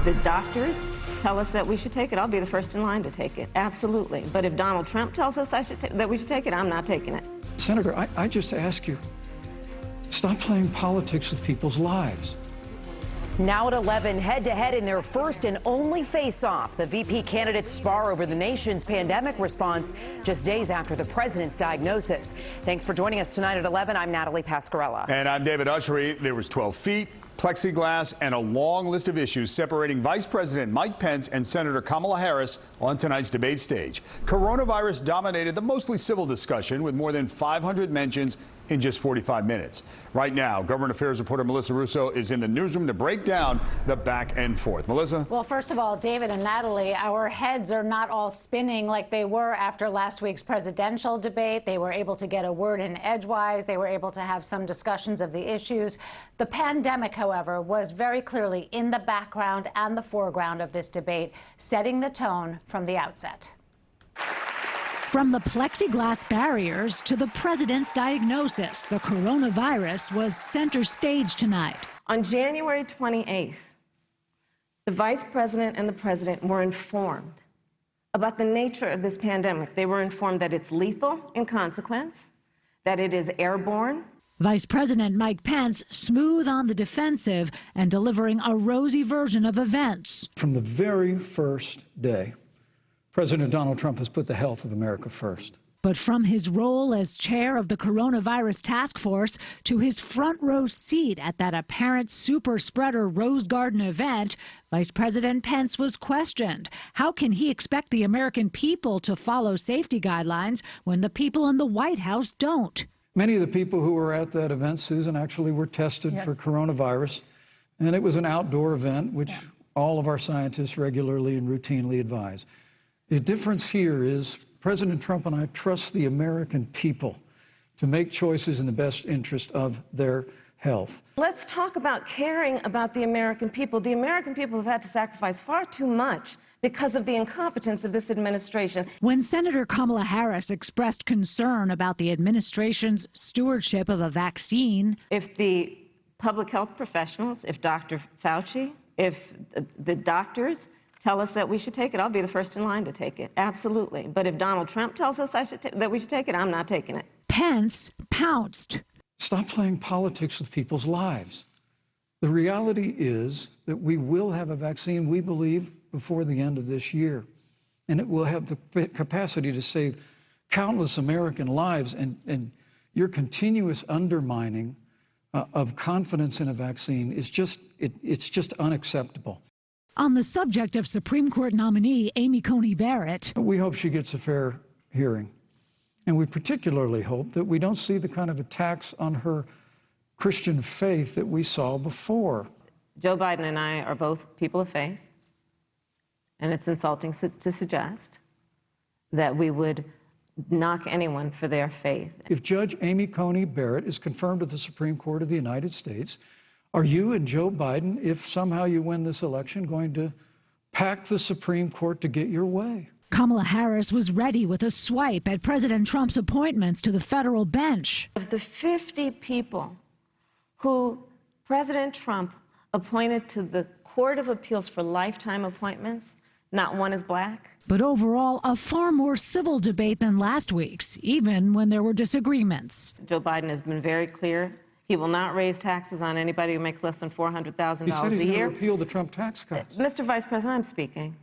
the doctors tell us that we should take it, I'll be the first in line to take it. Absolutely. But if Donald Trump tells us that we should take it, I'm not taking it. Senator, I just ask you, stop playing politics with people's lives. Now at 11, head-to-head in their first and only face-off. The VP candidates spar over the nation's pandemic response just days after the president's diagnosis. Thanks for joining us tonight at 11. I'm Natalie Pascarella. And I'm David Ushery. There was 12 feet, plexiglass, and a long list of issues separating Vice President Mike Pence and Senator Kamala Harris on tonight's debate stage. Coronavirus dominated the mostly civil discussion with more than 500 mentions in just 45 minutes. Right now, government affairs reporter Melissa Russo is in the newsroom to break down the back and forth. Melissa? Well, first of all, David and Natalie, our heads are not all spinning like they were after last week's presidential debate. They were able to get a word in edgewise. They were able to have some discussions of the issues. The pandemic, however, was very clearly in the background and the foreground of this debate, setting the tone from the outset. From the plexiglass barriers to the president's diagnosis, the coronavirus was center stage tonight. On January 28th, the vice president and the president were informed about the nature of this pandemic. They were informed that it's lethal in consequence, that it is airborne. Vice President Mike Pence smooth on the defensive and delivering a rosy version of events. From the very first day, President Donald Trump has put the health of America first. But from his role as chair of the coronavirus task force to his front row seat at that apparent super spreader Rose Garden event, Vice President Pence was questioned. How can he expect the American people to follow safety guidelines when the people in the White House don't? Many of the people who were at that event, Susan, actually were tested for coronavirus. And it was an outdoor event, which all of our scientists regularly and routinely advise. The difference here is President Trump and I trust the American people to make choices in the best interest of their health. Let's talk about caring about the American people. The American people have had to sacrifice far too much because of the incompetence of this administration. When Senator Kamala Harris expressed concern about the administration's stewardship of a vaccine, if the public health professionals, if Dr. Fauci, if the doctors tell us that we should take it, I'll be the first in line to take it. Absolutely. But if Donald Trump tells us that we should take it, I'm not taking it. Pence pounced. Stop playing politics with people's lives. The reality is that we will have a vaccine, we believe, before the end of this year. And it will have the capacity to save countless American lives. And your continuous undermining of confidence in a vaccine is it's just unacceptable. On the subject of Supreme Court nominee Amy Coney Barrett, we hope she gets a fair hearing. And we particularly hope that we don't see the kind of attacks on her Christian faith that we saw before. Joe Biden and I are both people of faith, and it's insulting to suggest that we would knock anyone for their faith. If Judge Amy Coney Barrett is confirmed to the Supreme Court of the United States, are you and Joe Biden, if somehow you win this election, going to pack the Supreme Court to get your way? Kamala Harris was ready with a swipe at President Trump's appointments to the federal bench. Of the 50 people who President Trump appointed to the Court of Appeals for lifetime appointments, not one is black. But overall, a far more civil debate than last week's, even when there were disagreements. Joe Biden has been very clear. He will not raise taxes on anybody who makes less than $400,000 a year. He said he's going to repeal the Trump tax cuts. Mr. Vice President, I'm speaking.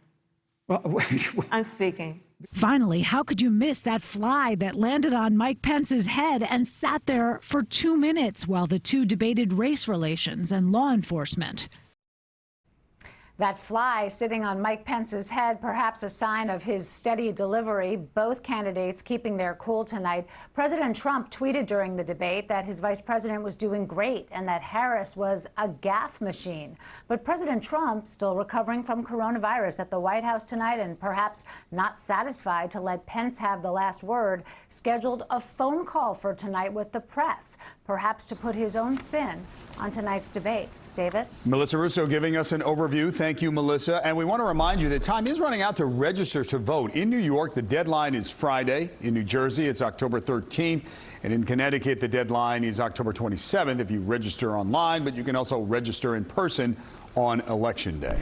Well, wait. I'm speaking. Finally, how could you miss that fly that landed on Mike Pence's head and sat there for 2 minutes while the two debated race relations and law enforcement? That fly sitting on Mike Pence's head, perhaps a sign of his steady delivery. Both candidates keeping their cool tonight. President Trump tweeted during the debate that his vice president was doing great and that Harris was a gaffe machine. But President Trump, still recovering from coronavirus at the White House tonight and perhaps not satisfied to let Pence have the last word, scheduled a phone call for tonight with the press, perhaps to put his own spin on tonight's debate. David? Melissa Russo giving us an overview. Thank you, Melissa. And we want to remind you that time is running out to register to vote. In New York, the deadline is Friday. In New Jersey, it's October 13th. And in Connecticut, the deadline is October 27th if you register online, but you can also register in person on Election Day.